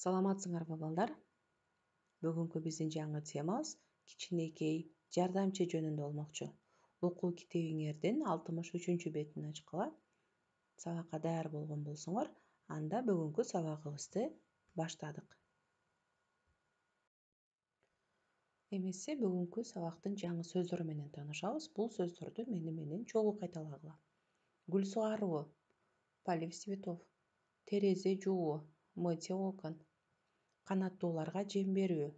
Саламатсыңарбы балдар? Бүгүнкү биздин жаңы темабыз кичинекей жардамчы жөнүндө болмокчу. Окуу китебиңердин 63 бетин ачкыла. Сабакка даяр болгон болсоңор, анда бүгүнкү сабагыбызды баштадык. Эмесе бүгүнкү сабактын жаңы сөздөрү менен таанышабыз. Бул сөздөрдү менен чогуу кайталагыла. Гүл сугаруу, полив цветов, терезе жууу, мытье окон, канаттууларга жем берүү,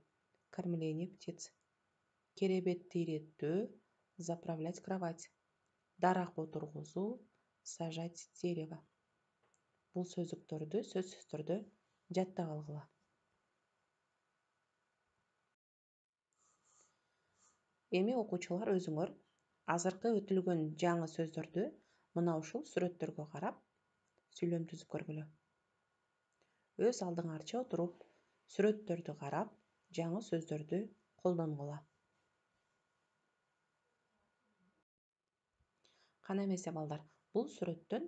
кормление птиц, керебетти иреттөө, заправлять кровать, дарак отургузуу, сажать дерево. Бул сөздүктөрдү сөзсүз түрдө жаттап алгыла. Эми окуучулар өзүңөр азыркы өтүлгөн жаңы сөздөрдү мына ушул сүрөттөргө карап сүйлөм түзүп көргүлө. Өз алдыңарча отуруп, сүрөттөрдү карап, жаңы сөздөрдү колдонгула. Кана эмесе балдар, бул сүрөттөн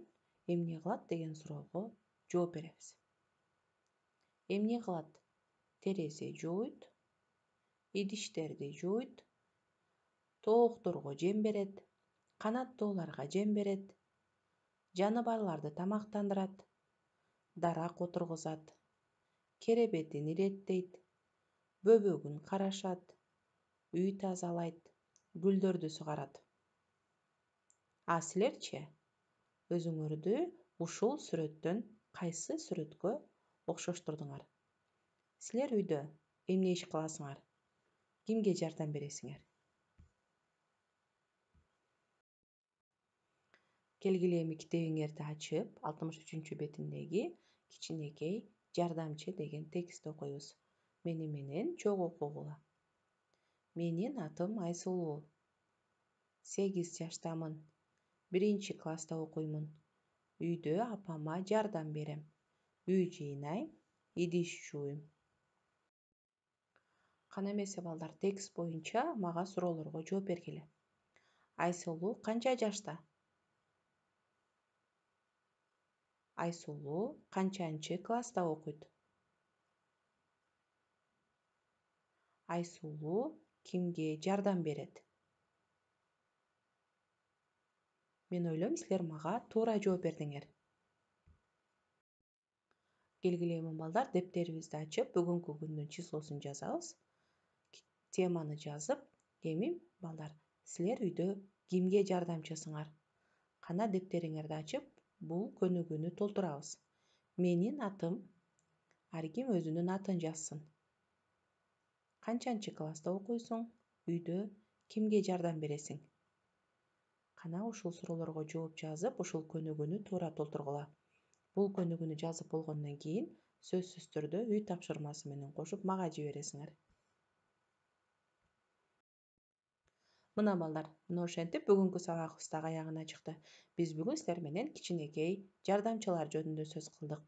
эмне кылат деген суроого жооп беребиз. Эмне кылат? Терезе жууйт, идиштерди жууйт, тоокторго жем берет, канаттууларга жем берет, жаныбарларды тамактандырат, дарак отургузат, керебетин иреттейт, бөбөгүн карашат, үй тазалайт, гүлдөрдү сугарат. А силерчи? Өзүңөрдү ушул сүрөттөн кайсы сүрөткө окшоштурдуңар? Силер үйдө эмне иш кыласыңар? Кимге жардам бересиңер? Келгиле эми китебиңерди ачып, 63 бетиндеги кичинекей жардамчы деген текстти окуйбуз. Менен чогуу окугула. Менин атым Айсулуу. 8 жаштамын. 1-класста окуймун. Үйдө апама жардам берем. Үй жыйнайм, идиш жууйм. Кана эмесе балдар, текст боюнча мага суроолорго жооп бергиле. Айсулуу канча жашта? Айсулуу канчанчы класста окуйт? Айсулуу кимге жардам берет? Мен ойлойм, силер мага туура жооп бердиңер. Келгиле эми балдар, дептерибизди ачып, бүгүнкү күндүн числосун жазабыз. Теманы жазып, эми балдар, силер үйдө кимге жардамчысыңар? Кана дептериңерди ачып, бул көнүгүүнү толтурабыз. Менин атым, ар ким өзүнүн атын жазсын. Канчанчы класста окуйсуң? Үйдө кимге жардам бересиң? Кана ушул суроолорго жооп жазып, ушул көнүгүүнү туура толтургула. Бул көнүгүүнү жазып болгондон кийин сөзсүз түрдө үй тапшырмасы менен кошуп мага жибересиңер. Мына балдар, мына ошентип бүгүнкү сабагыбыз да аягына чыкты. Биз бүгүн силер менен кичинекей жардамчылар жөнүндө сөз кылдык.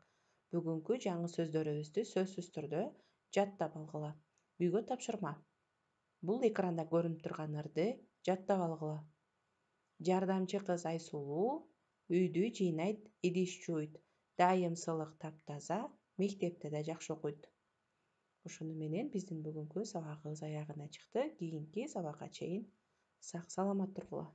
Бүгүнкү жаңы сөздөрүбүздү сөзсүз түрдө жаттап алгыла. Үйгө тапшырма. Бул экранда көрүнүп турган ырды жаттап алгыла. Жардамчы кыз Айсулуу үйдү жыйнайт, идиш жууйт, дайым сылык таптаза, мектепте да жакшы окуйт. Ошону менен биздин бүгүнкү сабагыбыз аягына чыкты. Кийинки сабакка чейин сак саламат тургула.